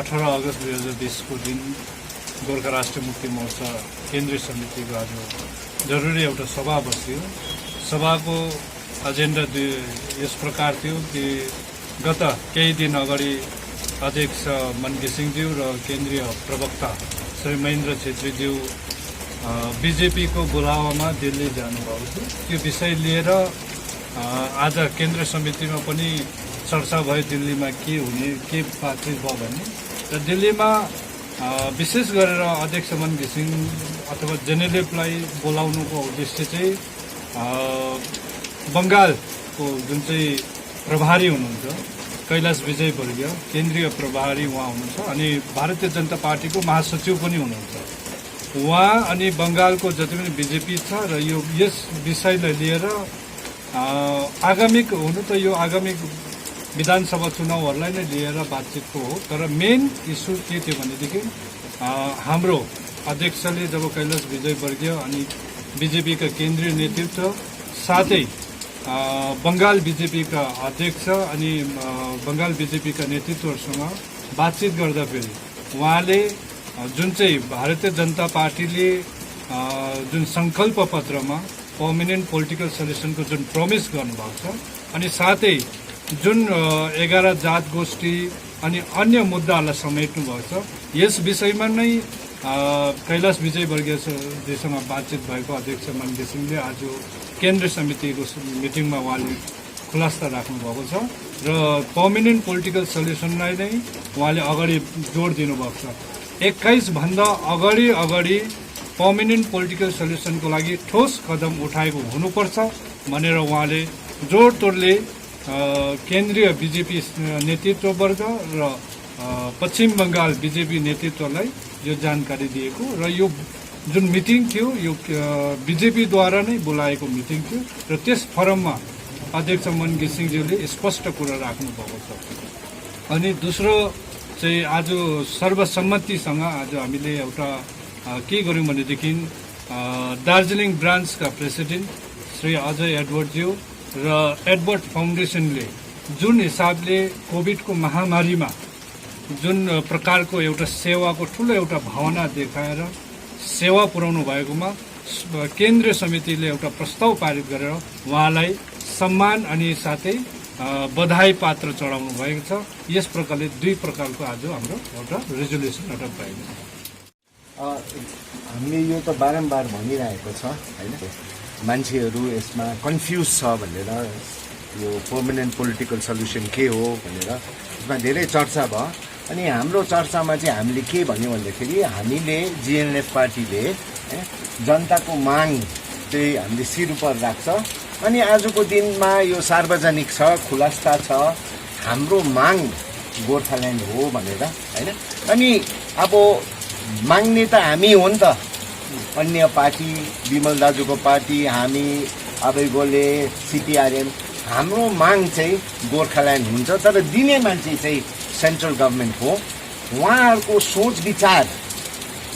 18 अगस्त 2020 को दिन गोर्खा राष्ट्रिय मुक्ति मोर्चा केन्द्रीय समितिको आज जरुरी एउटा सभा बस्यो। सभाको एजेन्डा यस प्रकार थियो कि गत केही दिन अगाडि अध्यक्ष मन घिसिङज्यू र केन्द्रीय प्रवक्ता श्री महेन्द्र छेत्रीज्यू बीजेपीको बोलावामा दिल्ली जानुभएको थियो। त्यो विषय लिएर आज केन्द्रीय समितिमा पनि चर्चा भयो दिल्लीमा के हुने के बातचित भयो भन्ने। र दिल्लीमा विशेष गरेर अध्यक्ष मन घिसिङ अथवा जेनेलिफलाई बोलाउनुको उद्देश्य चाहिँ बंगालको जुन चाहिँ प्रभारी हुनुहुन्छ कैलाश विजयवर्गीय केन्द्रीय प्रभारी उहाँ हुनुहुन्छ अनि भारतीय जनता पार्टीको महासचिव पनि हुनुहुन्छ। उहाँ अनि बंगालको जति पनि बीजेपी छ र यस विषयलाई लिएर आगामी हुनु त यो आगामी विधानसभा चुनावहरूलाई नै लिएर बातचितको हो। तर मेन इस्यु के थियो भनेदेखि हाम्रो अध्यक्षले जब कैलाश विजयवर्गीय अनि बीजेपीका केन्द्रीय नेतृत्व साथै बंगाल बीजेपीका अध्यक्ष अनि बंगाल बीजेपीका नेतृत्वहरूसँग बातचित गर्दाखेरि उहाँले जुन चाहिँ भारतीय जनता पार्टीले जुन संकल्प पत्रमा पर्मानेन्ट पोलिटिकल सल्युसनको जुन प्रमिस गर्नुभएको छ अनि साथै जुन 11 जात गोष्ठी अनि अन्य मुद्दाहरूलाई समेट्नु भएको छ यस विषयमा नै कैलाश विजयवर्गीयजीसँग बातचित भएको अध्यक्ष मन घिसिङले आज केन्द्रीय समितिको मिटिङमा उहाँले खुलासा राख्नुभएको छ र पर्मानेन्ट पोलिटिकल सल्युसनलाई नै उहाँले अगाडि जोड दिनुभएको छ। 21 भन्दा अगाडि पर्मानेन्ट पोलिटिकल सल्युसनको लागि ठोस कदम उठाएको हुनुपर्छ भनेर उहाँले जोड-तोडले केन्द्रीय बीजेपी नेतृत्ववर्ग र पश्चिम बंगाल बीजेपी नेतृत्वलाई यो जानकारी दिएको र यो जुन मिटिङ थियो यो बीजेपीद्वारा नै बोलाएको मिटिङ थियो र त्यस फोरममा अध्यक्ष मन घिसिङज्यूले स्पष्ट कुरा राख्नुभएको छ। अनि दोस्रो चाहिँ आज सर्वसम्मतिसँग आज हामीले एउटा के गर्यौं भनेदेखि दार्जिलिङ ब्रान्चका प्रेसिडेन्ट श्री अजय एडवर्डज्यू र एडवर्ड फाउन्डेसनले जुन हिसाबले कोभिडको महामारीमा जुन प्रकारको एउटा सेवाको ठूलो एउटा भावना देखाएर सेवा पुर्याउनु भएकोमा केन्द्रीय समितिले एउटा प्रस्ताव पारित गरेर उहाँलाई सम्मान अनि साथै बधाई पात्र चढाउनु भएको छ। यस प्रकारले दुई प्रकारको आज हाम्रो एउटा रेजोल्युसन एउटा भएको छ। हामीले यो त बारम्बार भनिरहेको छ हैन, मान्छेहरू यसमा कन्फ्युज छ भनेर यो पर्मानेन्ट पोलिटिकल सल्युसन के हो भनेर यसमा धेरै चर्चा भयो। अनि हाम्रो चर्चामा चाहिँ हामीले के भन्यो भन्दाखेरि हामीले जिएनएलएफ पार्टीले जनताको माग चाहिँ हामीले सिर उपर राख्छ अनि आजको दिनमा यो सार्वजनिक छ, खुलासा छ, हाम्रो माग गोर्खाल्यान्ड हो भनेर हैन। अनि अब माग्ने त हामी हो नि त, अन्य पार्टी विमल दाजुको पार्टी हामी अबैगोले सीपीआरएम, हाम्रो माग चाहिँ गोर्खाल्यान्ड हुन्छ तर दिने मान्छे चाहिँ सेन्ट्रल गभर्मेन्ट हो। उहाँहरूको सोच विचार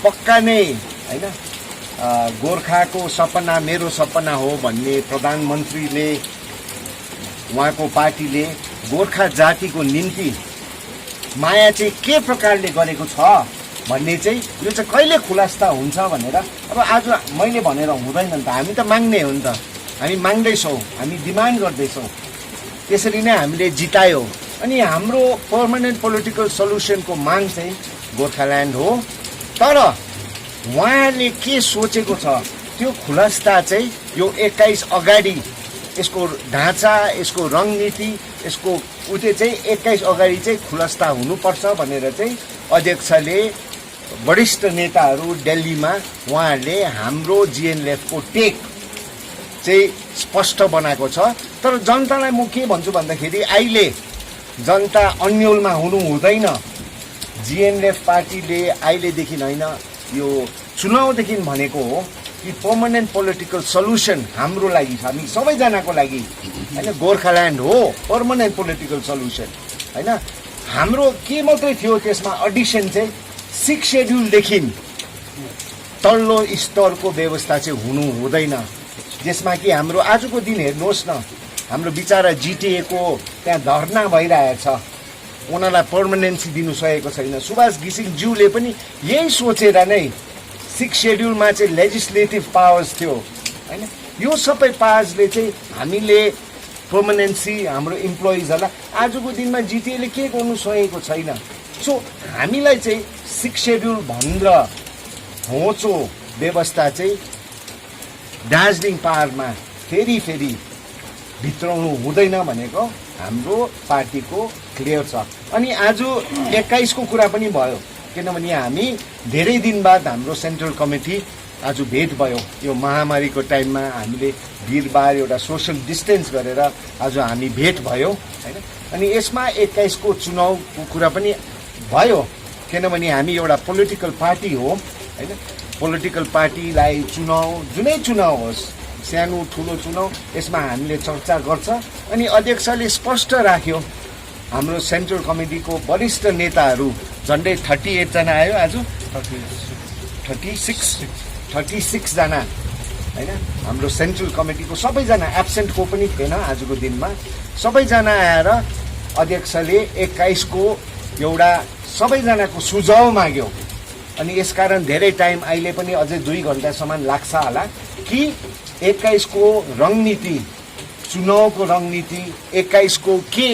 पक्का नै हैन गोर्खाको सपना मेरो सपना हो भन्ने प्रधानमन्त्रीले उहाँको पार्टीले गोर्खा जातिको निम्ति माया चाहिँ के प्रकारले गरेको छ भन्ने चाहिँ यो चाहिँ कहिले खुलासा हुन्छ भनेर अब आज मैले भनेर हुँदैन नि त, हामी त माग्ने हो नि त, हामी माग्दैछौँ, हामी डिमान्ड गर्दैछौँ, त्यसरी नै हामीले जितायो। अनि हाम्रो पर्मानेन्ट पोलिटिकल सल्युसनको माग चाहिँ गोर्खाल्यान्ड हो तर उहाँले के सोचेको छ त्यो खुलासा चाहिँ यो 21 अगाडि यसको ढाँचा, यसको रणनीति, यसको उते चाहिँ 21 अगाडि चाहिँ खुलासा हुनुपर्छ भनेर चाहिँ अध्यक्षले वरिष्ठ नेताहरू दिल्लीमा उहाँहरूले हाम्रो जिएनएलएफको टेक चाहिँ स्पष्ट बनाएको छ। तर जनतालाई म के भन्छु भन्दाखेरि अहिले जनता अन्यलमा हुनु हुँदैन। जिएनएलएफ पार्टीले अहिलेदेखि होइन यो चुनावदेखि भनेको हो कि पर्मानेन्ट पोलिटिकल सल्युसन हाम्रो लागि छ, हामी सबैजनाको लागि हैन, गोर्खाल्यान्ड हो पर्मानेन्ट पोलिटिकल सल्युसन हैन। हाम्रो के मात्रै थियो त्यसमा एडिसन चाहिँ 6 शेड्युलदेखि तल्लो स्तरको व्यवस्था चाहिँ हुनु हुँदैन, जसमा कि हाम्रो आजको दिन हेर्नुहोस् न हाम्रो बिचारा जिटिएको त्यहाँ धर्ना भइरहेछ उनीहरूलाई पर्मानेन्सी दिनु सकेको छैन। सुभाष घिसिङज्यूले पनि यही सोचेर नै 6 शेड्युलमा चाहिँ लेजिस्लेटिभ पावर्स थियो होइन। यो सबै पावर्सले चाहिँ हामीले पर्मानेन्सी हाम्रो इम्प्लोइजहरूलाई आजको दिनमा जिटिएले के गर्नु सकेको छैन। सो हामीलाई चाहिँ 6 शेड्युल भनेर होचो व्यवस्था चाहिँ दार्जिलिङ पहाडमा फेरि भित्राउनु हुँदैन भनेको हाम्रो पार्टीको क्लियर छ। अनि आज 21 को कुरा पनि भयो, किनभने हामी धेरै दिन बाद हाम्रो सेन्ट्रल कमिटी आज भेट भयो। यो महामारीको टाइममा हामीले वीरबार एउटा सोसल डिस्टेन्स गरेर आज हामी भेट भयो होइन। अनि यसमा 21 को चुनावको कुरा पनि भयो, किनभने हामी एउटा पोलिटिकल पार्टी हो होइन। पोलिटिकल पार्टीलाई चुनाव जुनै चुनाव होस्, सानो ठुलो चुनाव, यसमा हामीले चर्चा गर्छ। अनि अध्यक्षले स्पष्ट राख्यो, हाम्रो सेन्ट्रल कमिटीको वरिष्ठ नेताहरू झन्डै 38 जना आयो, आज 36 जना होइन। हाम्रो सेन्ट्रल कमिटीको सबैजना, एब्सेन्टको पनि थिएन आजको दिनमा, सबैजना आएर अध्यक्षले 21 को एउटा सबैजनाको सुझाव माग्यो। अनि यसकारण धेरै टाइम अहिले पनि अझै 2 घण्टासम्म लाग्छ होला कि 21 को रणनीति, चुनावको रणनीति, 21 को के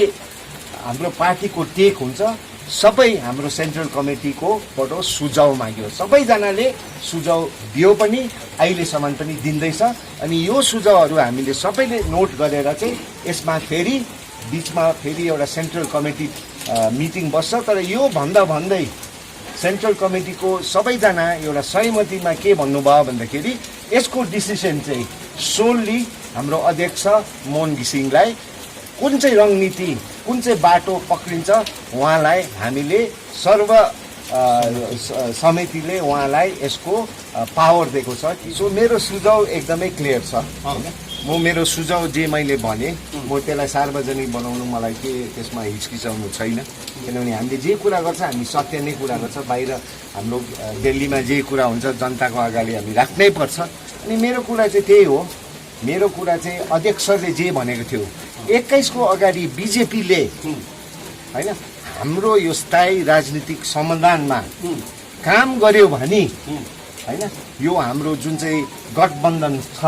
हाम्रो पार्टीको टेक हुन्छ, सबै हाम्रो सेन्ट्रल कमिटीकोबाट सुझाव माग्यो। सबैजनाले सुझाव दियो पनि, अहिलेसम्म पनि दिँदैछ। अनि यो सुझावहरू हामीले सबैले नोट गरेर चाहिँ यसमा फेरि बिचमा फेरि एउटा सेन्ट्रल कमिटी मिटिङ बस्छ। तर यो भन्दै सेन्ट्रल कमिटीको सबैजना एउटा सहमतिमा के भन्नुभयो भन्दाखेरि यसको डिसिसन चाहिँ सोल्ली हाम्रो अध्यक्ष मोहन घिसिङलाई कुन चाहिँ रणनीति, कुन चाहिँ बाटो पक्रिन्छ उहाँलाई हामीले सर्व समितिले उहाँलाई यसको पावर दिएको छ। सो मेरो सुझाव एकदमै क्लियर छ होइन। म मेरो सुझाव जे मैले भने म त्यसलाई सार्वजनिक बनाउनु मलाई के त्यसमा हिचकिचाउनु छैन, किनभने हामीले जे कुरा गर्छ हामी सत्य नै कुरा गर्छ। बाहिर हाम्रो दिल्लीमा जे कुरा हुन्छ जनताको अगाडि हामी राख्नै पर्छ। अनि मेरो कुरा चाहिँ त्यही हो। मेरो कुरा चाहिँ अध्यक्षले जे भनेको थियो 21 को अगाडि बिजेपीले होइन हाम्रो यो स्थायी राजनीतिक समाधानमा काम गर्यो भने होइन यो हाम्रो जुन चाहिँ गठबन्धन छ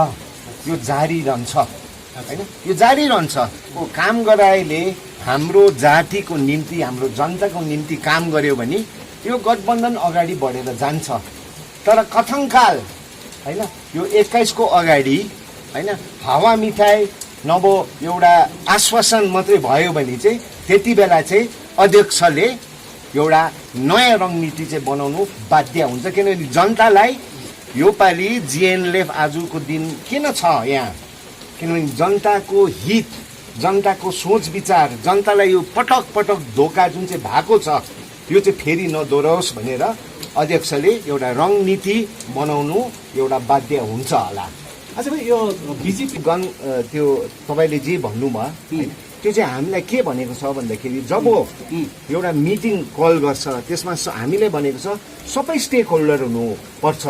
यो जारी रहन्छ होइन। यो जारी रहन्छ। ओ काम गराएले हाम्रो जातिको निम्ति, हाम्रो जनताको निम्ति काम गर्यो भने यो गठबन्धन अगाडि बढेर जान्छ। तर कथङ्काल होइन यो 21 को अगाडि होइन हावा मिठाई नभो एउटा आश्वासन मात्रै भयो भने चाहिँ त्यति बेला चाहिँ अध्यक्षले एउटा नयाँ रणनीति चाहिँ बनाउनु बाध्य हुन्छ। किनभने जनतालाई योपालि जिएनएलएफ आजको दिन किन छ यहाँ, किनभने जनताको हित, जनताको सोच विचार, जनतालाई यो पटक धोका जुन चाहिँ भएको छ यो चाहिँ फेरि नदोहोरोस् भनेर अध्यक्षले एउटा रणनीति बनाउनु एउटा बाध्य हुन्छ होला। अच्छा भाइ, यो बिजेपी त्यो तपाईँले जे भन्नुभयो त्यो चाहिँ हामीलाई के भनेको छ भन्दाखेरि जब एउटा मिटिङ कल गर्छ त्यसमा हामीले भनेको छ सबै स्टेक होल्डर हुनुपर्छ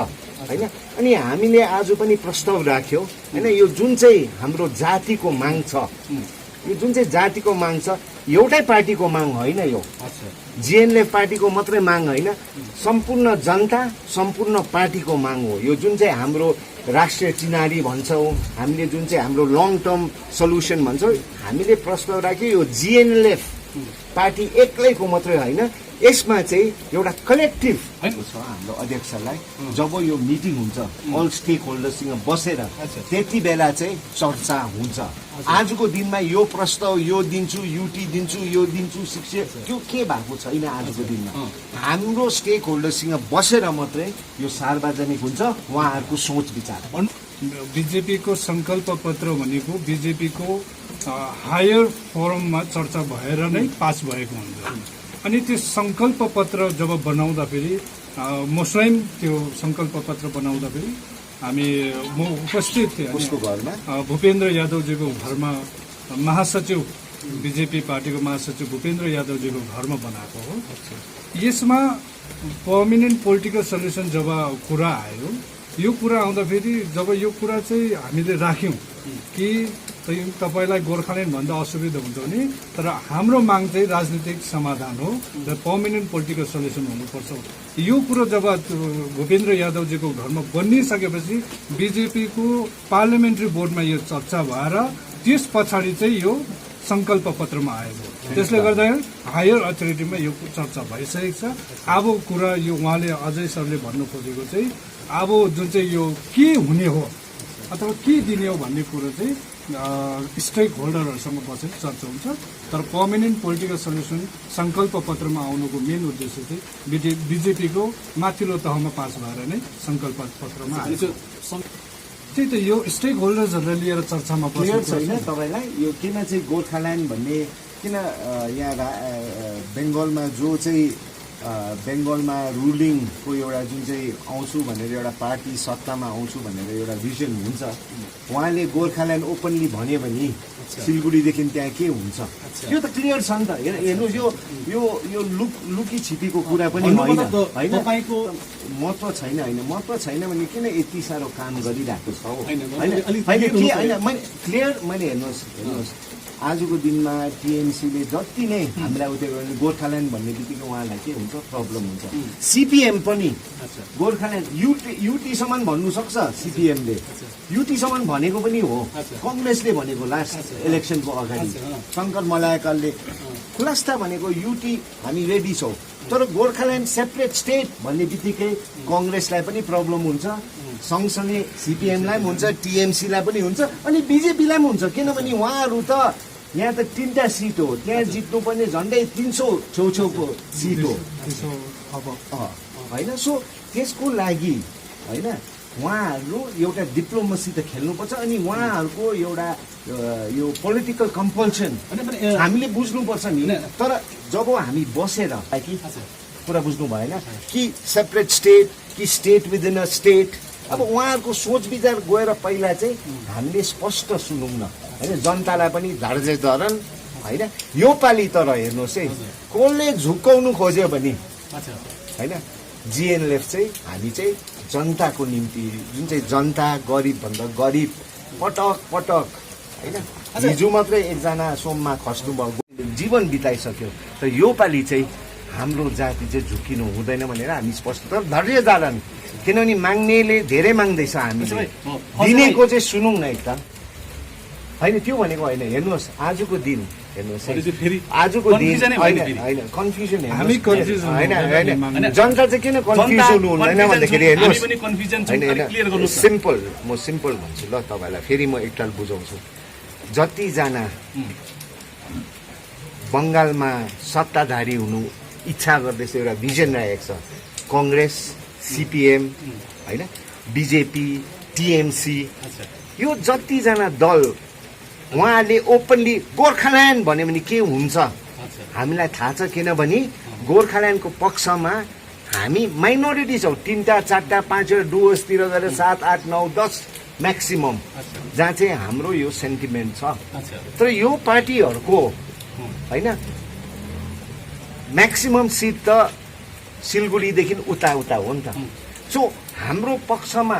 होइन। अनि हामीले आज पनि प्रस्ताव राख्यो होइन। यो जुन चाहिँ हाम्रो जातिको माग छ, यो जुन चाहिँ जातिको माग छ एउटै पार्टीको माग होइन, यो जिएनएलएफ पार्टीको मात्रै माग होइन, सम्पूर्ण जनता सम्पूर्ण पार्टीको माग हो। यो जुन चाहिँ हाम्रो राष्ट्रिय चिनारी भन्छौँ, हामीले जुन चाहिँ हाम्रो लङ टर्म सल्युसन भन्छौँ, हामीले प्रस्ताव राख्यो यो जिएनएलएफ पार्टी एक्लैको मात्रै होइन, यसमा चाहिँ एउटा कलेक्टिभ छ हाम्रो अध्यक्षलाई। जब यो मिटिङ हुन्छ अल स्टेक होल्डरसँग बसेर त्यति बेला चाहिँ चर्चा हुन्छ। आजको दिनमा यो प्रस्ताव यो दिन्छु, युटी दिन्छु, यो दिन्छु, शिक्षा त्यो के भएको छैन। आजको दिनमा हाम्रो स्टेक होल्डरसँग बसेर मात्रै यो सार्वजनिक हुन्छ उहाँहरूको सोच विचार। बिजेपीको संकल्प पत्र भनेको बिजेपीको हायर फोरममा चर्चा भएर नै पास भएको हुन्छ। अनि त्यो संकल्प पत्र जब बनाउँदाखेरि म स्वयं त्यो संकल्प पत्र बनाउँदाखेरि म उपस्थित थिएँ उसको घरमा, भूपेन्द्र यादवजीको घरमा, महासचिव बिजेपी पार्टीको महासचिव भूपेन्द्र यादवजीको घरमा बनाएको हो। यसमा पर्मानेन्ट पोलिटिकल सल्युसन जब कुरा आयो, यो कुरा आउँदाखेरि जब यो कुरा चाहिँ हामीले राख्यौँ कि तपाईँलाई गोर्खाल्यान्ड भन्दा असुविधा हुन्छ भने, तर हाम्रो माग चाहिँ राजनीतिक समाधान हो र पर्मानेन्ट पोलिटिकल सल्युसन हुनुपर्छ। यो कुरो जब भूपेन्द्र यादवजीको घरमा बनिसकेपछि बिजेपीको पार्लियामेन्ट्री बोर्डमा यो चर्चा भएर त्यस पछाडि चाहिँ यो संकल्प पत्रमा आएको। त्यसले गर्दा हायर अथोरिटीमा यो चर्चा भइसकेको छ। अब कुरा यो उहाँले अजय सरले भन्नु खोजेको चाहिँ अब जुन चाहिँ यो के हुने हो अथवा के दिने हो भन्ने कुरो चाहिँ स्टेक होल्डरहरूसँग बसेर चर्चा हुन्छ। तर पर्मानेन्ट पोलिटिकल सल्युसन संकल्प पत्रमा आउनुको मेन उद्देश्य चाहिँ बिजेपीको माथिल्लो तहमा पास भएर नै संकल्प पत्रमा आएको। त्यही त यो स्टेक होल्डर्सहरूलाई लिएर चर्चामा क्लियर छैन तपाईँलाई यो किन चाहिँ गोर्खाल्यान्ड भन्ने किन यहाँ बेङ्गलमा जो चाहिँ बेङ्गलमा रुलिङको एउटा जुन चाहिँ आउँछु भनेर एउटा पार्टी सत्तामा आउँछु भनेर एउटा भिजन हुन्छ, उहाँले गोर्खाल्यान्ड ओपनली भन्यो भने सिलगढीदेखि त्यहाँ के हुन्छ यो त क्लियर छ नि त। हेर्नुहोस् यो यो यो लुकी छिपीको कुरा पनि होइन, तपाईँको महत्त्व छैन। होइन महत्त्व छैन भने किन यति साह्रो काम गरिरहेको छ होइन क्लियर। मैले हेर्नुहोस् आजको दिनमा टिएमसीले जति नै हामीलाई उयो गर्ने गोर्खाल्यान्ड भन्ने बित्तिकै उहाँलाई के हुन्छ प्रब्लम हुन्छ। सिपिएम पनि गोर्खाल्यान्ड युटीसम्म भन्नु सक्छ, सिपिएमले युटीसम्म भनेको पनि हो, कङ्ग्रेसले भनेको लास्ट इलेक्सनको अगाडि शङ्कर मलायकरले खुलास्ता भनेको युटी हामी रेडी छौँ, तर गोर्खाल्यान्ड सेपरेट स्टेट भन्ने बित्तिकै कङ्ग्रेसलाई पनि प्रब्लम हुन्छ, सँगसँगै सिपिएमलाई पनि हुन्छ, टिएमसीलाई पनि हुन्छ अनि बिजेपीलाई पनि हुन्छ। किनभने उहाँहरू त यहाँ त 3टा सिट हो, त्यहाँ जित्नु पनि झन्डै 300 छेउछेउको सिट हो होइन। सो त्यसको लागि होइन उहाँहरू एउटा डिप्लोमेसी त खेल्नुपर्छ अनि उहाँहरूको एउटा यो पोलिटिकल कम्पल्सन हामीले बुझ्नुपर्छ नि। तर जब हामी बसेर कि कुरा बुझ्नु भएन कि सेपरेट स्टेट कि स्टेट विदिन अ स्टेट, अब उहाँहरूको सोच विचार गएर पहिला चाहिँ हामीले स्पष्ट सुनौँ न होइन, जनतालाई पनि धर्जे धरन होइन। यो पालि तर हेर्नुहोस् है कसले झुक्काउनु खोज्यो भने होइन जिएनएलएफ चाहिँ हामी चाहिँ जनताको निम्ति जुन चाहिँ जनता गरिबभन्दा गरिब पटक पटक होइन हिजो मात्रै एकजना सोममा खस्नुभयो जीवन बिताइसक्यो, तर यो पालि चाहिँ हाम्रो जाति चाहिँ झुकिनु हुँदैन भनेर हामी स्पष्ट तर धैर्य धारण, किनभने माग्नेले धेरै माग्दैछ, हामीले दिनेको चाहिँ सुनौँ न एकताल होइन। त्यो भनेको होइन, हेर्नुहोस् आजको दिन हेर्नुहोस् आजको दिन होइन कन्फ्युजन होइन जनता चाहिँ किन कन्फ्युजन हुँदैन भन्दाखेरि हेर्नुहोस् होइन सिम्पल म सिम्पल भन्छु ल तपाईँलाई, फेरि म एकताल बुझाउँछु। जतिजना बङ्गालमा सत्ताधारी हुनु इच्छा गर्दैछ, एउटा भिजन राखेको छ, कङ्ग्रेस सिपिएम होइन बिजेपी टिएमसी, यो जतिजना दल उहाँले ओपनली गोर्खाल्यान्ड भन्यो भने के हुन्छ हामीलाई थाहा छ। किनभने गोर्खाल्यान्डको पक्षमा हामी माइनोरिटी छौँ, 3टा 4टा 5 डुवर्सतिर गएर 7 8 9 10 म्याक्सिमम जहाँ चाहिँ हाम्रो यो सेन्टिमेन्ट छ। तर यो पार्टीहरूको होइन म्याक्सिमम सिट त सिलगढीदेखि उता उता हो नि त। सो हाम्रो पक्षमा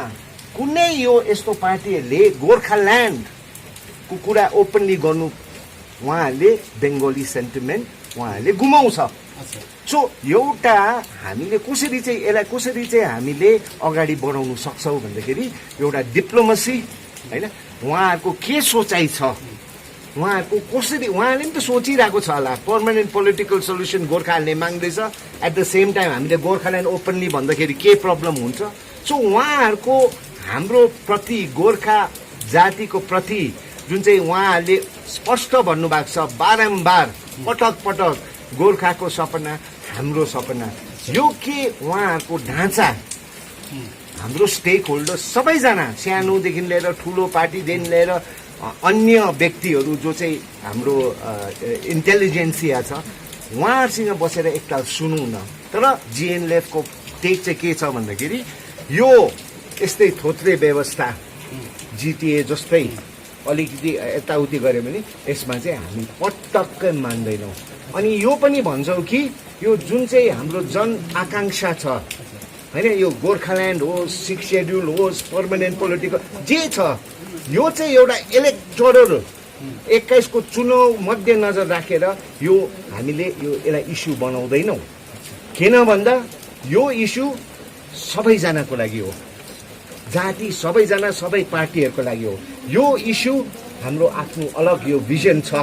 कुनै यो यस्तो पार्टीहरूले गोर्खाल्यान्डको कुरा ओपनली गर्नु उहाँहरूले बेङ्गोली सेन्टिमेन्ट उहाँहरूले गुमाउँछ। सो एउटा हामीले कसरी चाहिँ यसलाई कसरी चाहिँ हामीले अगाडि बढाउन सक्छौँ भन्दाखेरि एउटा डिप्लोमेसी होइन, उहाँहरूको के सोचाइ छ, उहाँहरूको कसरी उहाँले पनि त सोचिरहेको छ होला पर्मानेन्ट पोलिटिकल सल्युसन गोर्खाहरूले माग्दैछ, एट द सेम टाइम हामीले गोर्खाल्यान्ड ओपनली भन्दाखेरि के प्रब्लम हुन्छ। सो उहाँहरूको हाम्रो प्रति गोर्खा जातिको प्रति जुन चाहिँ उहाँहरूले स्पष्ट भन्नुभएको छ बारम्बार पटक पटक गोर्खाको सपना हाम्रो सपना, यो के उहाँहरूको ढाँचा हाम्रो स्टेक होल्डर सबैजना सानोदेखि लिएर ठुलो पार्टीदेखि लिएर अन्य व्यक्तिहरू जो चाहिँ हाम्रो इन्टेलिजेन्सिया छ उहाँहरूसँग बसेर एकताल सुनौँ न। तर जिएनएलएफको टेक चाहिँ के छ भन्दाखेरि यो यस्तै थोत्रे व्यवस्था जिटिए जस्तै अलिकति यताउति गऱ्यो भने यसमा चाहिँ हामी पटक्कै मान्दैनौँ। अनि यो पनि भन्छौँ कि यो जुन चाहिँ हाम्रो जन आकाङ्क्षा छ होइन, यो गोर्खाल्यान्ड होस् 6 सेड्युल होस् पर्मानेन्ट पोलिटिकल जे छ, यो चाहिँ एउटा इलेक्टोरल 21 को चुनाव मध्यनजर राखेर यो हामीले यसलाई इस्यु बनाउँदैनौँ। किन भन्दा यो इस्यु सबैजनाको लागि हो, जाति सबैजना सबै पार्टीहरूको लागि हो। यो इस्यु हाम्रो आफ्नो अलग यो भिजन छ,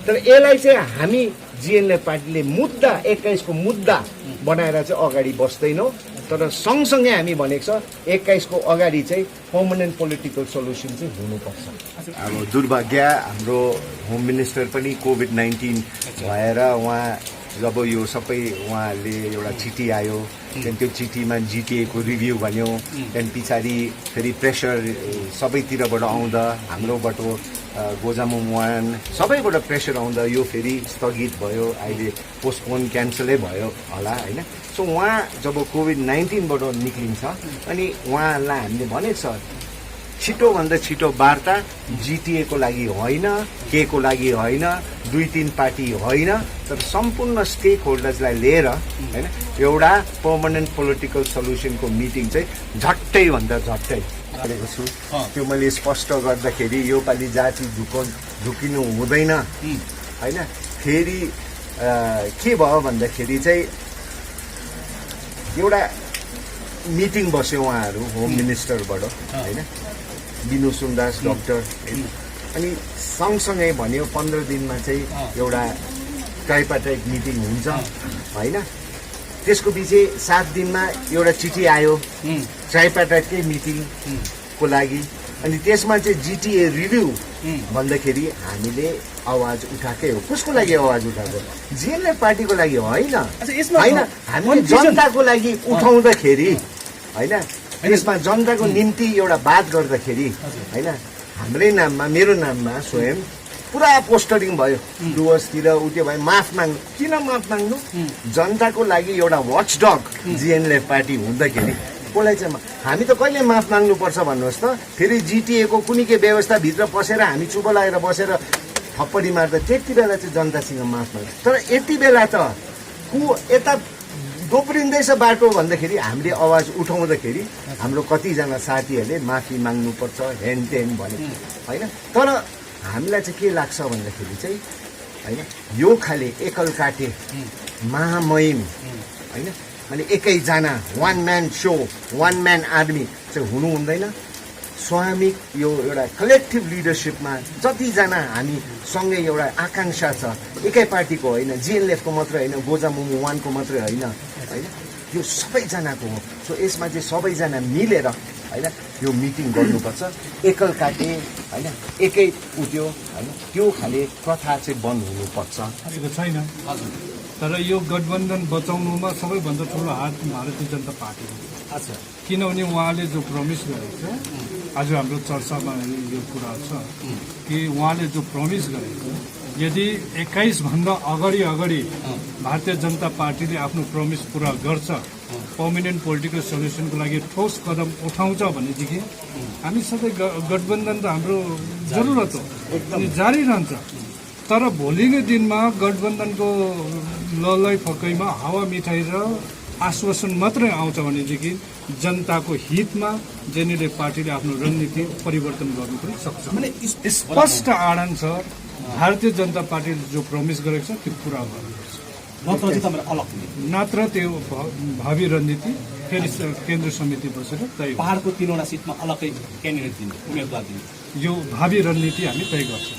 तर यसलाई चाहिँ हामी जिएनएलएफ पार्टीले मुद्दा 21 को मुद्दा बनाएर चाहिँ अगाडि बस्दैनौँ। तर सँगसँगै हामी भनेको छ 21 को अगाडि चाहिँ पर्मनेन्ट पोलिटिकल सल्युसन चाहिँ हुनुपर्छ। अब दुर्भाग्य हाम्रो होम मिनिस्टर पनि कोभिड-19 भएर उहाँ जब यो सबै उहाँहरूले एउटा चिठी आयो, त्यहाँदेखि त्यो चिठीमा जिटिएको रिभ्यू भन्यो, त्यहाँदेखि पछाडि फेरि प्रेसर सबैतिरबाट आउँदा हाम्रोबाट गोजामुङ वान सबैबाट प्रेसर आउँदा यो फेरि स्थगित भयो, अहिले पोस्टपोन क्यान्सलै भयो होला होइन। सो उहाँ जब कोभिड-19बाट निक्लिन्छ अनि उहाँलाई हामीले भनेको छ छिटोभन्दा छिटो वार्ता जिटिएको लागि होइन, के को लागि होइन, 2-3 पार्टी होइन, तर सम्पूर्ण स्टेक होल्डर्सलाई लिएर होइन एउटा पर्मनेन्ट पोलिटिकल सल्युसनको मिटिङ चाहिँ झट्टै भन्दा झट्टै गरेको छु। त्यो मैले स्पष्ट गर्दाखेरि योपालि जाति झुकिनु हुँदैन होइन। फेरि के भयो भन्दाखेरि चाहिँ एउटा मिटिङ बस्यो उहाँहरू होम मिनिस्टरबाट होइन, बिनु सुन्दास डक्टर, अनि सँगसँगै भन्यो 15 दिनमा चाहिँ एउटा ट्राइपार्टाइट मिटिङ हुन्छ होइन। त्यसको पछि 7 दिनमा एउटा चिठी आयो ट्राइपार्टाइटकै मिटिङको लागि, अनि त्यसमा चाहिँ जिटिए रिभ्यू भन्दाखेरि हामीले आवाज उठाएकै हो। कसको लागि आवाज उठाएको? जिएनएलएफ पार्टीको लागि होइन होइन, हामीले जनताको लागि उठाउँदाखेरि होइन, त्यसमा जनताको निम्ति एउटा बात गर्दाखेरि होइन, हाम्रै नाममा मेरो नाममा स्वयं पुरा पोस्टरिङ भयो डुवर्सतिर, उयो भयो। माफ माग्नु, किन माफ माग्नु? जनताको लागि एउटा वाचडग जिएनएलएफ पार्टी हुँदाखेरि कसलाई चाहिँ हामी त कहिले माफ माग्नुपर्छ भन्नुहोस् त? फेरि जिटिएको कुनै के व्यवस्थाभित्र पसेर हामी चुप लागेर बसेर थप्पडी मार्दा त्यति बेला चाहिँ जनतासँग माफ माग्छ। तर यति बेला त यता दोब्रिँदैछ बाटो भन्दाखेरि हामीले आवाज उठाउँदाखेरि हाम्रो कतिजना साथीहरूले माफी माग्नुपर्छ हेनटेन भने होइन। तर हामीलाई चाहिँ के लाग्छ भन्दाखेरि चाहिँ होइन यो खाले एकल काटे महामहिम होइन, अनि एकैजना one man so one man army चाहिँ हुनु हुँदैन। स्वाभाविक यो एउटा कलेक्टिभ लिडरसिपमा जतिजना हामी सँगै एउटा आकाङ्क्षा छ, एकै पार्टीको होइन, जिएनएलएफको मात्रै होइन, गोजामुङ वानको मात्रै होइन होइन, यो सबैजनाको हो। सो यसमा चाहिँ सबैजना मिलेर होइन यो मिटिङ गर्नुपर्छ। एकल काटे होइन, एकै उठ्यो होइन, त्यो खाले प्रथा चाहिँ बन्द हुनुपर्छ। छैन, तर यो गठबन्धन बचाउनुमा सबैभन्दा ठुलो हात भारतीय जनता पार्टी हो। किनभने उहाँले जो प्रमिस गरेको छ, आज हाम्रो चर्चामा यो कुरा छ कि उहाँले जो प्रमिस गरेको, यदि 21 भन्दा अगाडि भारतीय जनता पार्टीले आफ्नो प्रमिस पुरा गर्छ, पर्मानेन्ट पोलिटिकल सल्युसनको लागि ठोस कदम उठाउँछ भनेदेखि हामी सधैँ गठबन्धन त हाम्रो जरुरत हो अनि जारी रहन्छ। तर भोलिको दिनमा गठबन्धनको ललै फकैमा हावा मिठाई र आश्वासन मात्रै आउँछ भनेदेखि जनताको हितमा जेएनएलएफ पार्टीले आफ्नो रणनीति परिवर्तन गर्नु पनि सक्छ। स्पष्ट आह्वान छ, भारतीय जनता पार्टीले जो प्रमिस गरेको छ त्यो पुरा गर्नुपर्छ, नत्र त्यो भावी रणनीति फेरि केन्द्र समिति बसेर तय पहाडको 3वटा सिटमा अलग्गै क्यान्डिडेट दिने, उम्मेदवार दिने, यो भावी रणनीति हामी तय गर्छौँ।